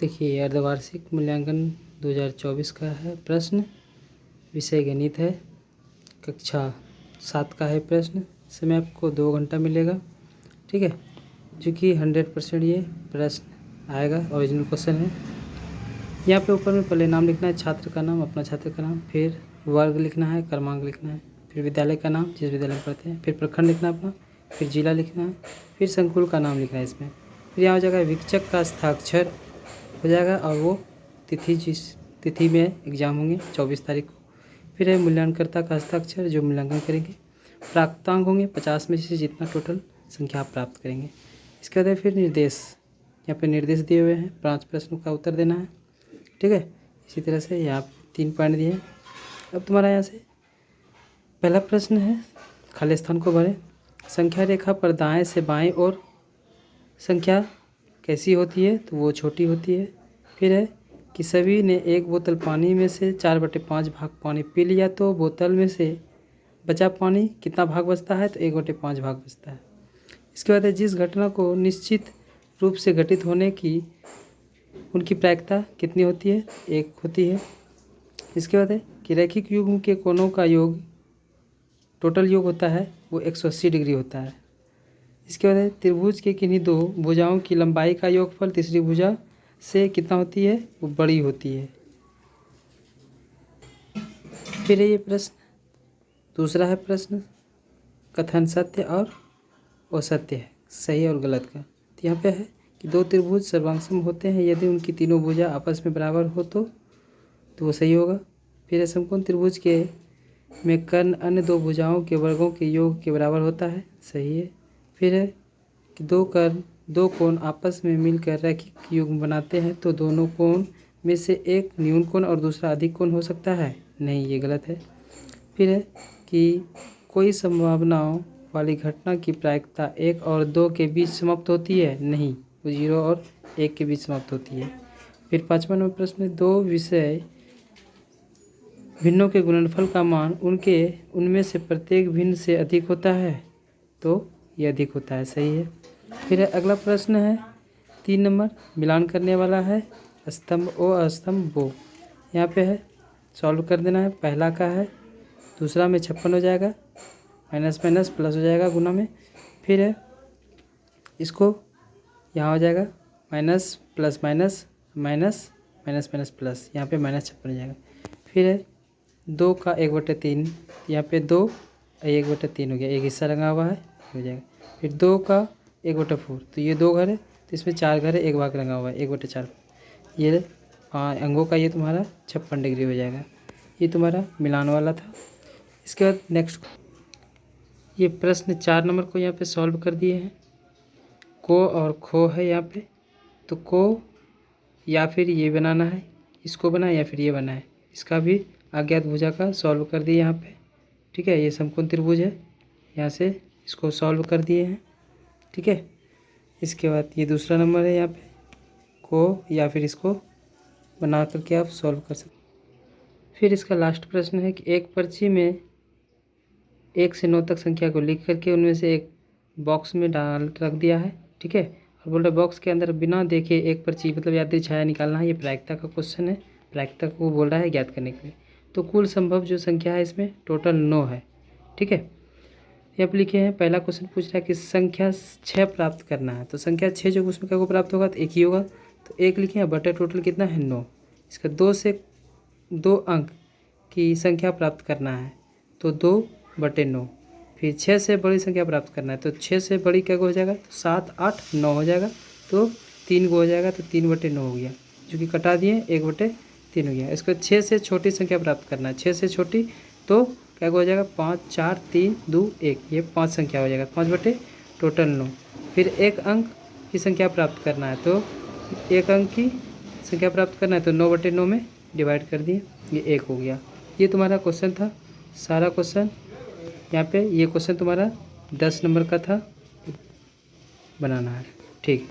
देखिए अर्धवार्षिक मूल्यांकन 2024 का है प्रश्न, विषय गणित है, कक्षा 7 का है प्रश्न। समय आपको 2 घंटा मिलेगा, ठीक है, जो कि 100% ये प्रश्न आएगा, ओरिजिनल क्वेश्चन है। यहाँ पे ऊपर में पहले नाम लिखना है, छात्र का नाम, अपना छात्र का नाम, फिर वर्ग लिखना है, क्रमांक लिखना है, फिर विद्यालय का नाम जिस विद्यालय में पढ़ते हैं, फिर प्रखंड लिखना है अपना, फिर जिला लिखना है, फिर संकुल का नाम लिखना है इसमें। फिर यहाँ हो जाएगा वीक्षक का हस्ताक्षर हो जाएगा, और वो तिथि जिस तिथि में एग्ज़ाम होंगे 24 तारीख को। फिर है मूल्यांकनकर्ता का हस्ताक्षर जो मूल्यांकन करेंगे। प्राप्तांक होंगे 50 में से जितना टोटल संख्या आप प्राप्त करेंगे। इसके बाद फिर निर्देश, यहाँ पे निर्देश दिए हुए हैं, 5 प्रश्नों का उत्तर देना है, ठीक है। इसी तरह से यहाँ 3 पॉइंट दिए हैं। अब तुम्हारा यहाँ से पहला प्रश्न है, खाली स्थान को भरें। संख्या रेखा पर दाएं से बाएं और संख्या कैसी होती है, तो वो छोटी होती है। फिर है कि सभी ने एक बोतल पानी में से 4/5 भाग पानी पी लिया, तो बोतल में से बचा पानी कितना भाग बचता है, तो 1/5 भाग बचता है। इसके बाद है जिस घटना को निश्चित रूप से घटित होने की उनकी प्रायिकता कितनी होती है, 1 होती है। इसके बाद है कि रैखिक युग्म के कोणों का योग टोटल योग होता है वो 180 डिग्री होता है। इसके बाद है त्रिभुज के किन्हीं 2 भुजाओं की लंबाई का योगफल तीसरी भुजा से कितना होती है, वो बड़ी होती है। फिर है ये प्रश्न, दूसरा है प्रश्न, कथन सत्य और असत्य है, सही और गलत का। तो यहाँ पे है कि 2 त्रिभुज सर्वांगसम होते हैं यदि उनकी तीनों भुजा आपस में बराबर हो तो वो सही होगा। फिर है समकोण त्रिभुज के में कर्ण अन्य 2 भुजाओं के वर्गों के योग के बराबर होता है, सही है। फिर है कि 2 कोण आपस में मिलकर रैखिक युग्म बनाते हैं, तो दोनों कोण में से एक न्यून कोण और दूसरा अधिक कोण हो सकता है, नहीं, ये गलत है। फिर है कि कोई संभावनाओं वाली घटना की प्रायिकता 1 और 2 के बीच समाप्त होती है, नहीं, वो 0 और 1 के बीच समाप्त होती है। फिर 5वां नंबर प्रश्न, 2 विषय भिन्नों के गुणनफल का मान उनमें से प्रत्येक भिन्न से अधिक होता है, तो ये अधिक होता है, सही है। फिर अगला प्रश्न है 3 नंबर, मिलान करने वाला है, स्तंभ ओ स्तंभ वो। यहाँ पे है सॉल्व कर देना है। पहला का है, दूसरा में 56 हो जाएगा, माइनस माइनस प्लस हो जाएगा गुना में। फिर है इसको यहाँ हो जाएगा minus plus minus minus minus minus plus, यहाँ पे -56 हो जाएगा। फिर है 2 का 1/3, यहाँ पे 2 1/3 हो गया, एक हिस्सा लगा हुआ है, हो जाएगा। फिर 2 का 1/4, तो ये 2 घर है, तो इसमें 4 घर है, एक भाग लगा हुआ है 1/4, ये अंगों का ये तुम्हारा 56 डिग्री हो जाएगा। ये तुम्हारा मिलान वाला था। इसके बाद नेक्स्ट ये प्रश्न 4 नंबर को यहाँ पे सॉल्व कर दिए हैं। को और खो है यहाँ पे, तो को या फिर ये बनाना है, इसको बनाए या फिर ये बनाए, इसका भी अज्ञात भुजा का सॉल्व कर दिए यहाँ पे, ठीक है। ये समकोण त्रिभुज है, यहाँ से इसको सॉल्व कर दिए हैं, ठीक है। इसके बाद ये दूसरा नंबर है, यहाँ पे को या फिर इसको बना करके आप सॉल्व कर सकते। फिर इसका लास्ट प्रश्न है कि एक पर्ची में 1 से 9 तक संख्या को लिख करके उनमें से एक बॉक्स में डाल रख दिया है, ठीक है। और बोल रहे बॉक्स के अंदर बिना देखे एक पर्ची मतलब यादृच्छिक छाया निकालना है। ये प्रायिकता का क्वेश्चन है, प्रायिकता को बोल रहा है ज्ञात करने के लिए। तो कुल संभव जो संख्या है इसमें टोटल 9 है, ठीक है। यहाँ पे लिखे हैं, पहला क्वेश्चन पूछ रहा है कि संख्या 6 प्राप्त करना है, तो संख्या 6 जो उसमें क्या को प्राप्त होगा, तो 1 ही होगा, तो 1 लिखे हैं, बटे टोटल कितना है 9। इसका 2 से 2 अंक की संख्या प्राप्त करना है, तो 2/9। फिर 6 से बड़ी संख्या प्राप्त करना है, तो 6 से बड़ी क्या हो जाएगा, तो 7 8 9 हो जाएगा, तो 3 हो जाएगा, तो 3/9 हो गया, जो कि कटा दिए 1/3 हो गया। इसको 6 से छोटी संख्या प्राप्त करना है, 6 से छोटी, तो क्या हो जाएगा 5 4 3 2 1, ये 5 संख्या हो जाएगा, 5/9। फिर 1 अंक की संख्या प्राप्त करना है, तो 1 अंक की संख्या प्राप्त करना है, तो 9/9 में डिवाइड कर दिए, ये 1 हो गया। ये तुम्हारा क्वेश्चन था, सारा क्वेश्चन यहाँ पे। ये क्वेश्चन तुम्हारा 10 नंबर का था, बनाना है, ठीक।